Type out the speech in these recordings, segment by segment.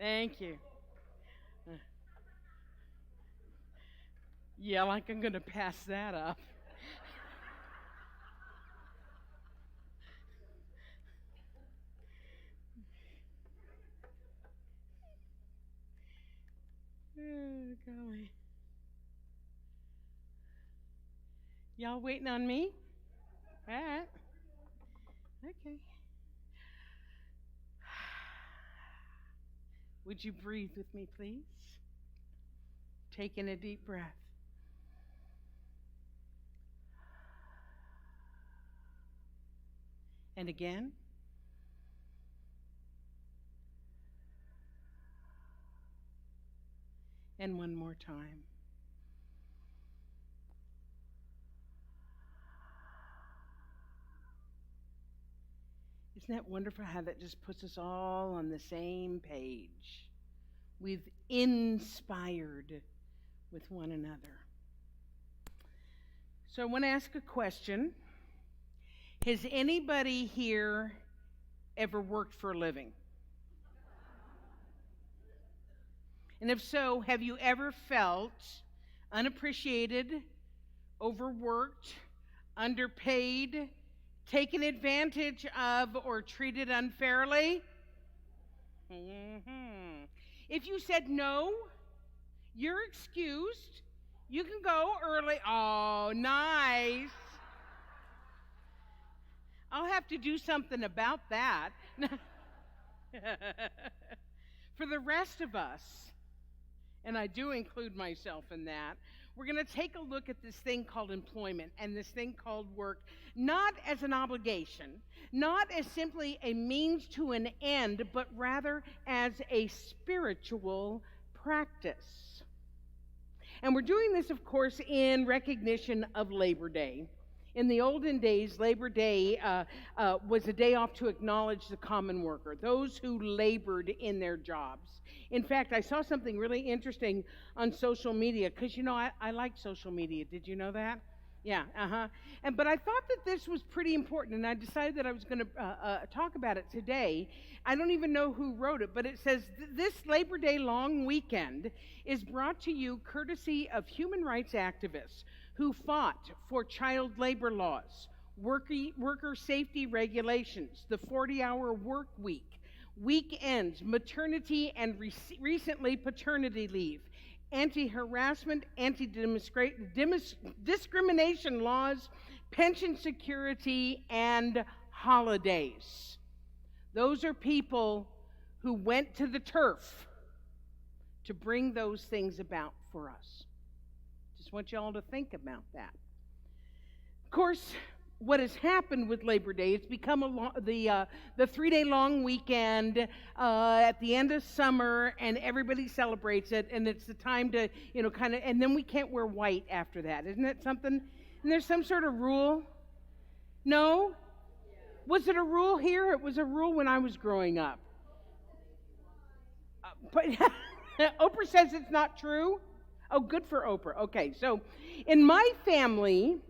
Thank you. Yeah, like I'm going to pass that up. Oh, golly. Y'all waiting on me? All right. Okay. Would you breathe with me, please? Taking a deep breath. And again. And one more time. Isn't that wonderful how that just puts us all on the same page? We've inspired with one another. So I want to ask a question. Has anybody here ever worked for a living? And if so, have you ever felt unappreciated, overworked, underpaid, taken advantage of, or treated unfairly? If you said no, you're excused. You can go early. Oh, nice. I'll have to do something about that. For the rest of us, and I do include myself in that, we're going to take a look at this thing called employment and this thing called work, not as an obligation, not as simply a means to an end, but rather as a spiritual practice. And we're doing this, of course, in recognition of Labor Day. In the olden days, Labor Day was a day off to acknowledge the common worker, those who labored in their jobs. In fact, I saw something really interesting on social media, because, I like social media. Did you know that? Yeah, But I thought that this was pretty important, and I decided that I was going to talk about it today. I don't even know who wrote it, but it says, this Labor Day long weekend is brought to you courtesy of human rights activists who fought for child labor laws, worker safety regulations, the 40-hour work week, weekends, maternity and recently paternity leave, anti-harassment, anti-discrimination laws, pension security, and holidays. Those are people who went to the turf to bring those things about for us. Just want you all to think about that. Of course, what has happened with Labor Day, it's become the 3-day long weekend at the end of summer, and everybody celebrates it, and it's the time to, and then we can't wear white after that. Isn't that something? And there's some sort of rule? No? Was it a rule here? It was a rule when I was growing up. But Oprah says it's not true? Oh, good for Oprah. Okay, so in my family,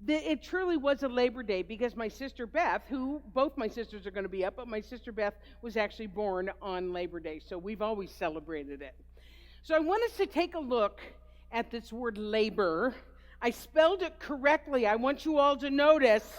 it truly was a Labor Day because my sister Beth, who both my sisters are going to be up, but my sister Beth was actually born on Labor Day, so we've always celebrated it. So I want us to take a look at this word labor. I spelled it correctly. I want you all to notice.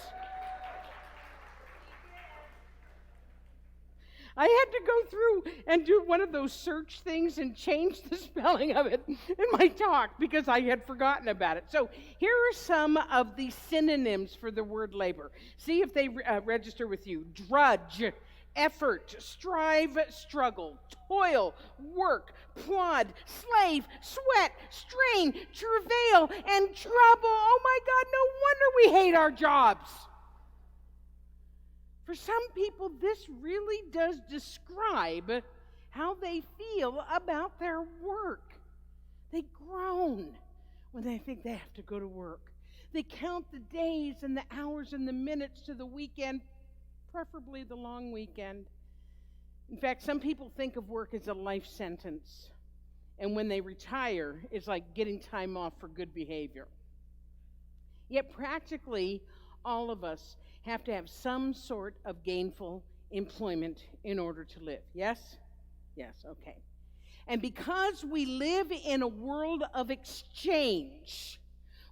I had to go through and do one of those search things and change the spelling of it in my talk because I had forgotten about it. So here are some of the synonyms for the word labor. See if they register with you. Drudge, effort, strive, struggle, toil, work, plod, slave, sweat, strain, travail, and trouble. Oh my God, no wonder we hate our jobs. For some people, this really does describe how they feel about their work. They groan when they think they have to go to work. They count the days and the hours and the minutes to the weekend, preferably the long weekend. In fact, some people think of work as a life sentence. And when they retire, it's like getting time off for good behavior. Yet practically, all of us have to have some sort of gainful employment in order to live. Yes? Yes, okay. And because we live in a world of exchange,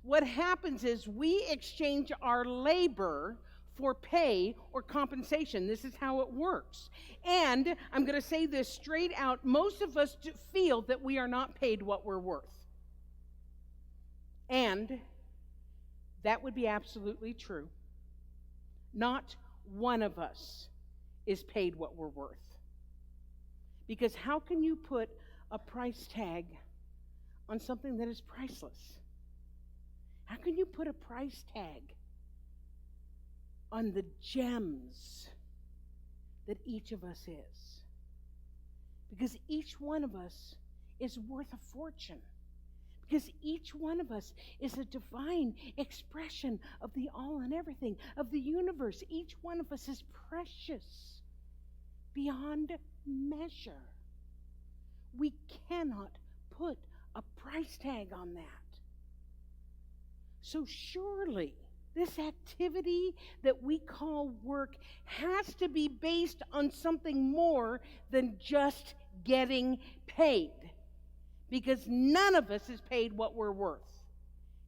what happens is we exchange our labor for pay or compensation. This is how it works. And I'm going to say this straight out. Most of us feel that we are not paid what we're worth. And that would be absolutely true. Not one of us is paid what we're worth. Because how can you put a price tag on something that is priceless? How can you put a price tag on the gems that each of us is? Because each one of us is worth a fortune. Because each one of us is a divine expression of the all and everything, of the universe. Each one of us is precious beyond measure. We cannot put a price tag on that. So surely this activity that we call work has to be based on something more than just getting paid. Because none of us is paid what we're worth.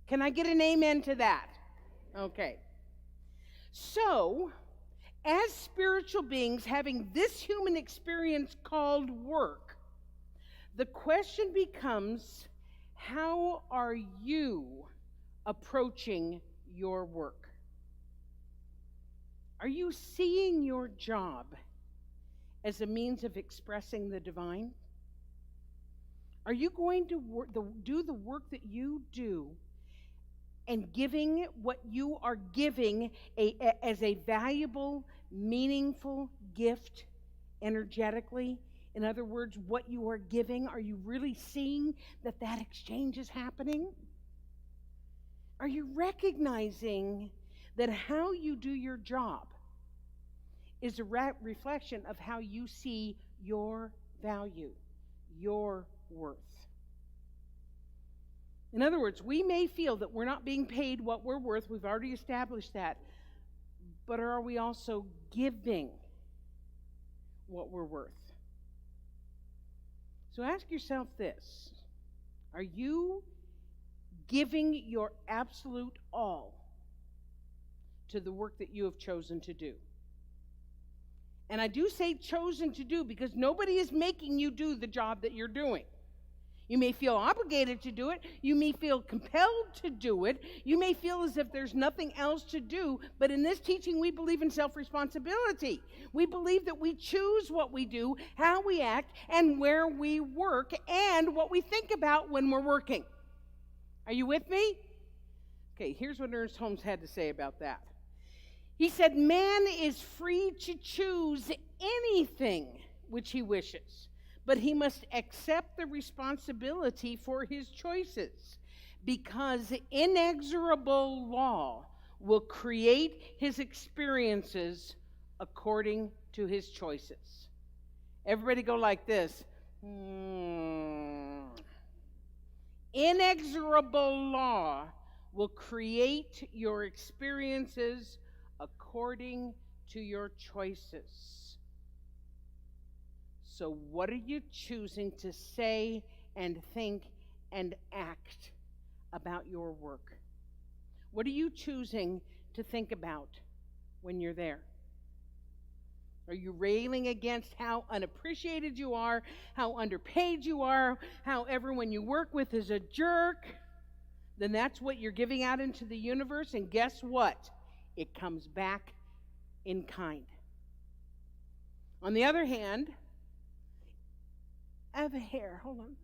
Can I get an amen to that? Okay. So, as spiritual beings having this human experience called work, the question becomes, how are you approaching your work? Are you seeing your job as a means of expressing the divine? Are you going to do the work that you do and giving what you are giving as a valuable, meaningful gift energetically? In other words, what you are giving, are you really seeing that that exchange is happening? Are you recognizing that how you do your job is a reflection of how you see your value, your worth? In other words, we may feel that we're not being paid what we're worth. We've already established that. But are we also giving what we're worth? So ask yourself this. Are you giving your absolute all to the work that you have chosen to do? And I do say chosen to do because nobody is making you do the job that you're doing. You may feel obligated to do it. You may feel compelled to do it. You may feel as if there's nothing else to do. But in this teaching, we believe in self-responsibility. We believe that we choose what we do, how we act, and where we work, and what we think about when we're working. Are you with me? Okay, here's what Ernest Holmes had to say about that. He said, man is free to choose anything which he wishes, but he must accept the responsibility for his choices, because inexorable law will create his experiences according to his choices. Everybody go like this. Inexorable law will create your experiences according to your choices. So what are you choosing to say and think and act about your work? What are you choosing to think about when you're there? Are you railing against how unappreciated you are, how underpaid you are, how everyone you work with is a jerk? Then that's what you're giving out into the universe, and guess what? It comes back in kind. On the other hand, I have a hair. Hold on.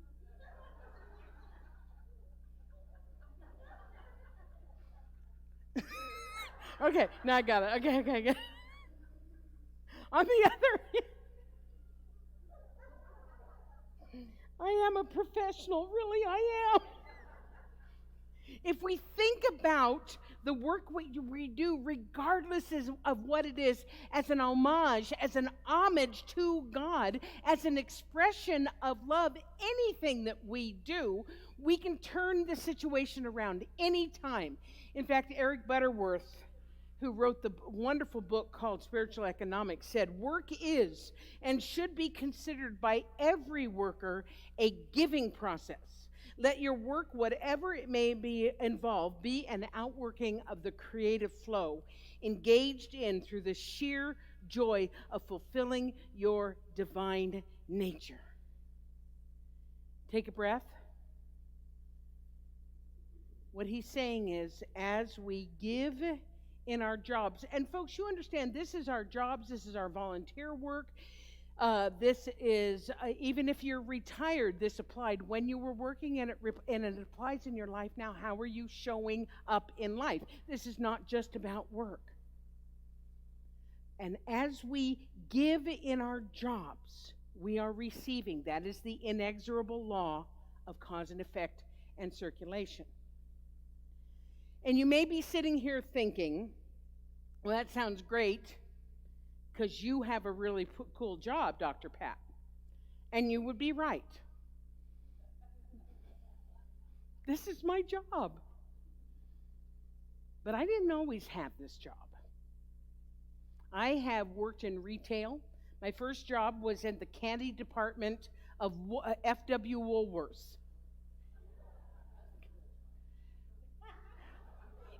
Okay, now I got it. Okay. On the other hand, I am a professional. Really, I am. If we think about the work we do, regardless of what it is, as an homage, as an homage to God, as an expression of love, anything that we do, we can turn the situation around anytime. In fact, Eric Butterworth, who wrote the wonderful book called Spiritual Economics, said, "Work is and should be considered by every worker a giving process. Let your work, whatever it may be involved, be an outworking of the creative flow, engaged in through the sheer joy of fulfilling your divine nature." Take a breath. What he's saying is, as we give in our jobs, and folks, you understand, this is our jobs, this is our volunteer work, this is, even if you're retired, this applied when you were working, and it applies in your life now. How are you showing up in life? This is not just about work. And as we give in our jobs, we are receiving. That is the inexorable law of cause and effect and circulation. And you may be sitting here thinking, well, that sounds great, because you have a really cool job, Dr. Pat. And you would be right. This is my job. But I didn't always have this job. I have worked in retail. My first job was in the candy department of F.W. Woolworths.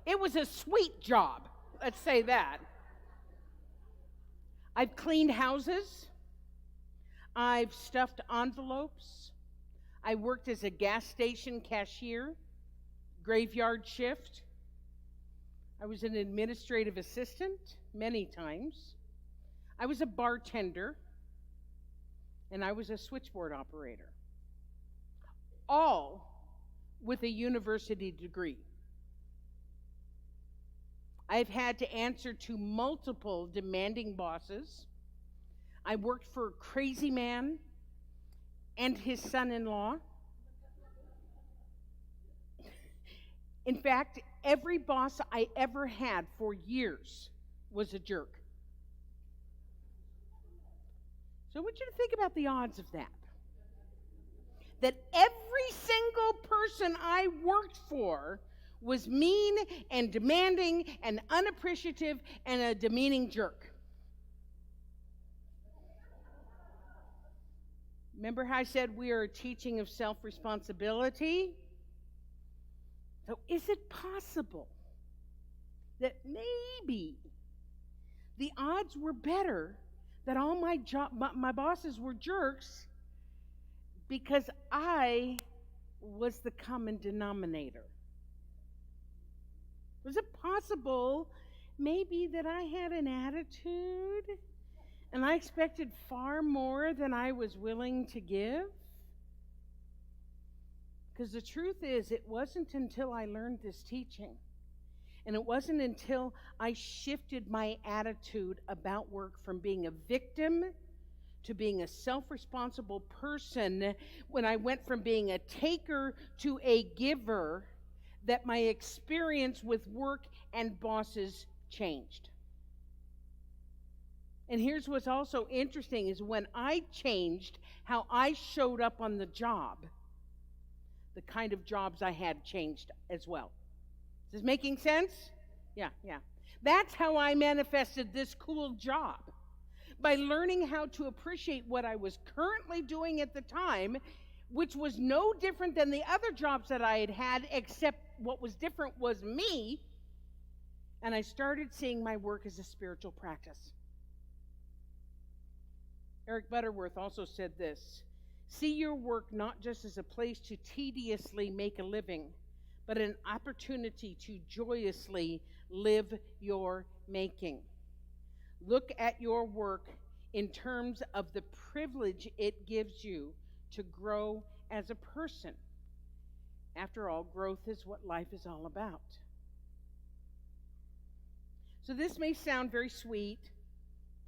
It was a sweet job, let's say that. I've cleaned houses. I've stuffed envelopes. I worked as a gas station cashier, graveyard shift. I was an administrative assistant many times. I was a bartender, and I was a switchboard operator, all with a university degree. I've had to answer to multiple demanding bosses. I worked for a crazy man and his son-in-law. In fact, every boss I ever had for years was a jerk. So I want you to think about the odds of that. That every single person I worked for was mean and demanding and unappreciative and a demeaning jerk. Remember how I said we are a teaching of self-responsibility? So is it possible that maybe the odds were better that all my bosses were jerks because I was the common denominator? Was it possible maybe that I had an attitude and I expected far more than I was willing to give? Because the truth is, it wasn't until I learned this teaching, and it wasn't until I shifted my attitude about work from being a victim to being a self-responsible person, when I went from being a taker to a giver, that my experience with work and bosses changed. And here's what's also interesting is when I changed how I showed up on the job, the kind of jobs I had changed as well. Is this making sense? Yeah. That's how I manifested this cool job. By learning how to appreciate what I was currently doing at the time, which was no different than the other jobs that I had had, except what was different was me. And I started seeing my work as a spiritual practice. Eric Butterworth also said this: see your work not just as a place to tediously make a living, but an opportunity to joyously live your making. Look at your work in terms of the privilege it gives you to grow as a person. After all, growth is what life is all about. So this may sound very sweet.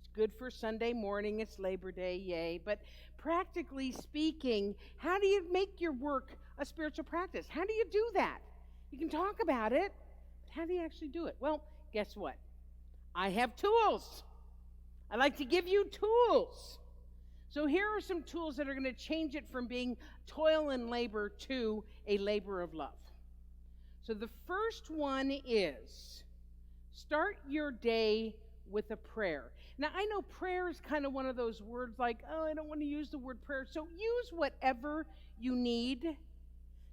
It's good for Sunday morning. It's Labor Day, yay. But practically speaking, how do you make your work a spiritual practice? How do you do that? You can talk about it, but how do you actually do it? Well, guess what? I have tools. I like to give you tools. So here are some tools that are going to change it from being toil and labor to a labor of love. So the first one is Start your day with a prayer. Now, I know prayer is kind of one of those words like, oh, I don't want to use the word prayer. So use whatever you need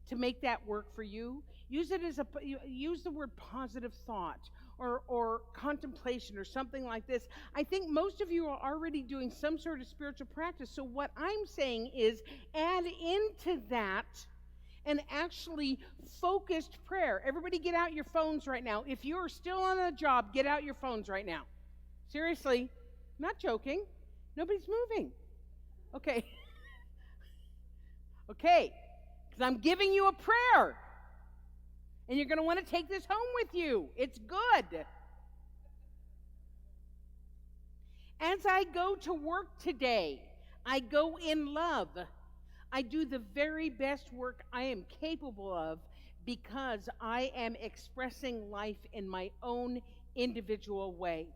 to make that work for you. Use it as use the word positive thought or contemplation or something like this. I think most of you are already doing some sort of spiritual practice. So what I'm saying is add into that an actually focused prayer. Everybody get out your phones right now. If you're still on a job, get out your phones right now. Seriously, I'm not joking. Nobody's moving. Okay. Okay. Because I'm giving you a prayer. And you're going to want to take this home with you. It's good. As I go to work today, I go in love. I do the very best work I am capable of because I am expressing life in my own individual way.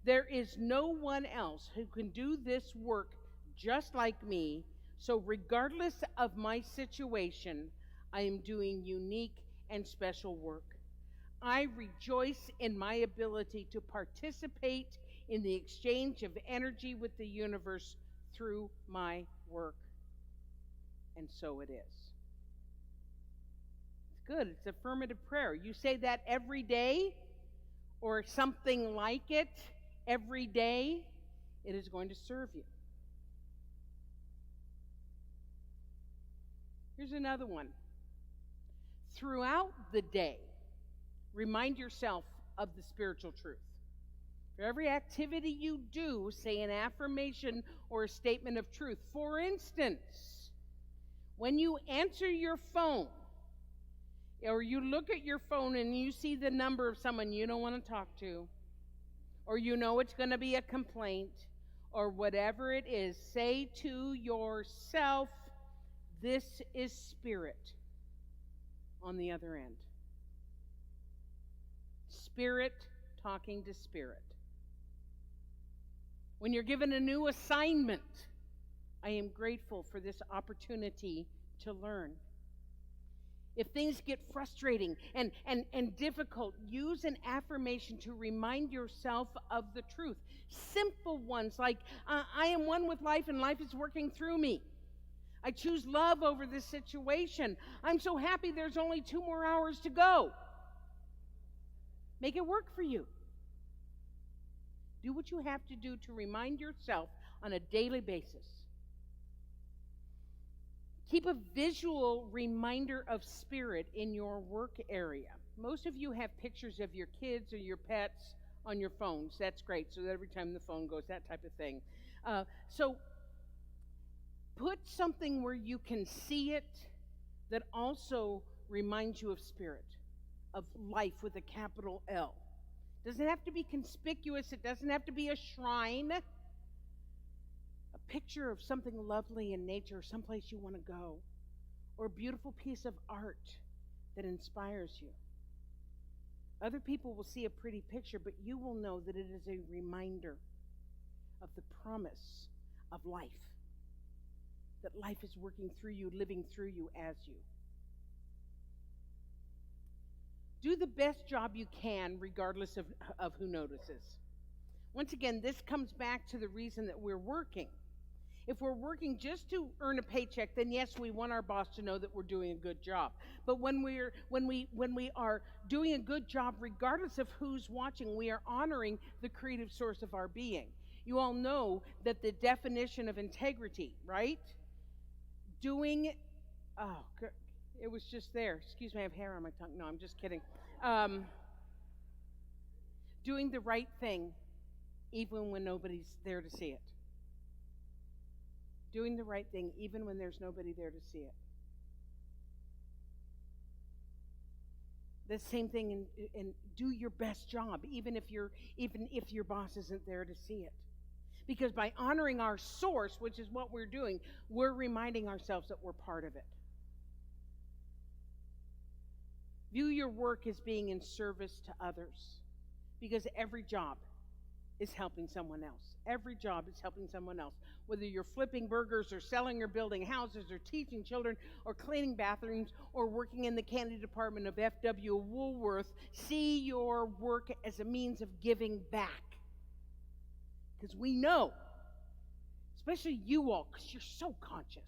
There is no one else who can do this work just like me. So regardless of my situation, I am doing unique and special work. I rejoice in my ability to participate in the exchange of energy with the universe through my work. And so it is. It's good. It's affirmative prayer. You say that every day or something like it every day, it is going to serve you. Here's another one. Throughout the day, remind yourself of the spiritual truth. For every activity you do, say an affirmation or a statement of truth. For instance, when you answer your phone, or you look at your phone and you see the number of someone you don't want to talk to, or you know it's going to be a complaint, or whatever it is, say to yourself, this is spirit on the other end. Spirit talking to spirit. When you're given a new assignment, I am grateful for this opportunity to learn. If things get frustrating and difficult, use an affirmation to remind yourself of the truth. Simple ones like, I am one with life and life is working through me. I choose love over this situation. I'm so happy there's only 2 more hours to go. Make it work for you. Do what you have to do to remind yourself on a daily basis. Keep a visual reminder of spirit in your work area. Most of you have pictures of your kids or your pets on your phones. That's great. So that every time the phone goes, that type of thing. So put something where you can see it that also reminds you of spirit, of life with a capital L. Doesn't have to be conspicuous. It doesn't have to be a shrine. A picture of something lovely in nature, someplace you want to go, or a beautiful piece of art that inspires you. Other people will see a pretty picture, but you will know that it is a reminder of the promise of life, that life is working through you, living through you as you. Do the best job you can, regardless of who notices. Once again, this comes back to the reason that we're working. If we're working just to earn a paycheck, then yes, we want our boss to know that we're doing a good job. But when we are doing a good job, regardless of who's watching, we are honoring the creative source of our being. You all know that the definition of integrity, right? It was just there. Excuse me, I have hair on my tongue. No, I'm just kidding. Doing the right thing, even when nobody's there to see it. Doing the right thing, even when there's nobody there to see it. The same thing in do your best job, even if your boss isn't there to see it. Because by honoring our source, which is what we're doing, we're reminding ourselves that we're part of it. View your work as being in service to others, because every job is helping someone else. Every job is helping someone else. Whether you're flipping burgers or selling or building houses or teaching children or cleaning bathrooms or working in the candy department of FW Woolworth, see your work as a means of giving back. Because we know, especially you all, because you're so conscious,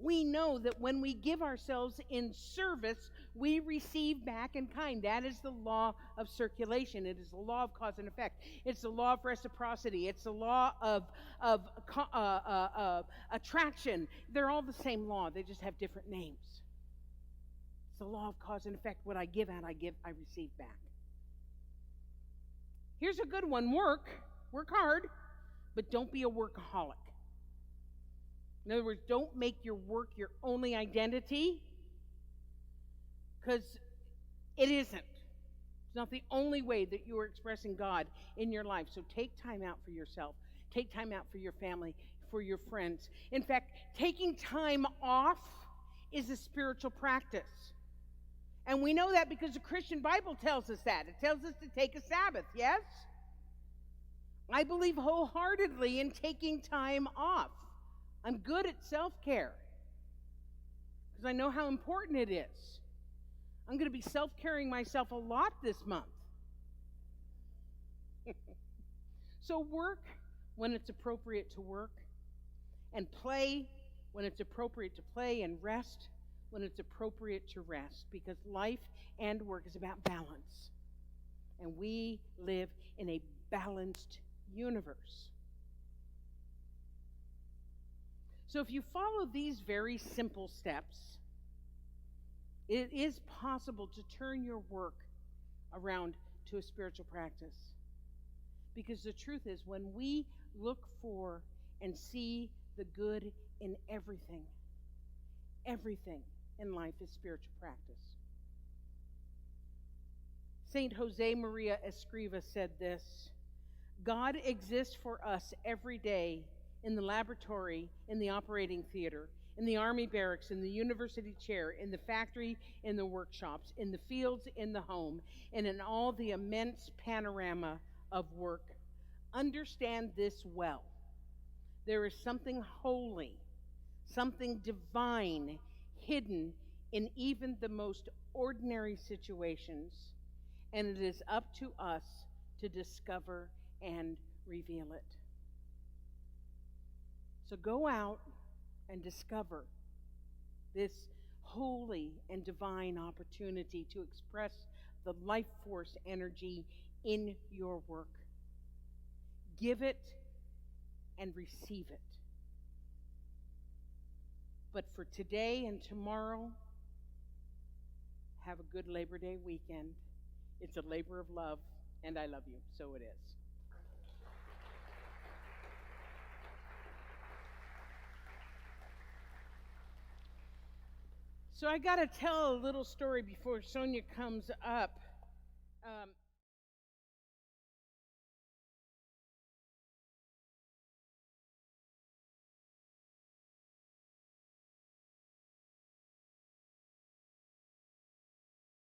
we know that when we give ourselves in service, we receive back in kind. That is the law of circulation. It is the law of cause and effect. It's the law of reciprocity. It's the law of attraction. They're all the same law. They just have different names. It's the law of cause and effect. What I give out, I receive back. Here's a good one. Work hard, but don't be a workaholic. In other words, don't make your work your only identity, because it isn't. It's not the only way that you are expressing God in your life. So take time out for yourself. Take time out for your family, for your friends. In fact, taking time off is a spiritual practice. And we know that because the Christian Bible tells us that. It tells us to take a Sabbath, yes? I believe wholeheartedly in taking time off. I'm good at self-care because I know how important it is. I'm going to be self-caring myself a lot this month. So work when it's appropriate to work, and play when it's appropriate to play, and rest when it's appropriate to rest, because life and work is about balance. And we live in a balanced universe. So if you follow these very simple steps, it is possible to turn your work around to a spiritual practice. Because the truth is, when we look for and see the good in everything in life is spiritual practice. Saint Jose Maria Escriva said this: God exists for us every day in the laboratory, in the operating theater, in the army barracks, in the university chair, in the factory, in the workshops, in the fields, in the home, and in all the immense panorama of work. Understand this well. There is something holy, something divine, hidden in even the most ordinary situations, and it is up to us to discover and reveal it. So go out and discover this holy and divine opportunity to express the life force energy in your work. Give it and receive it. But for today and tomorrow, have a good Labor Day weekend. It's a labor of love, and I love you, so it is. So I got to tell a little story before Sonia comes up.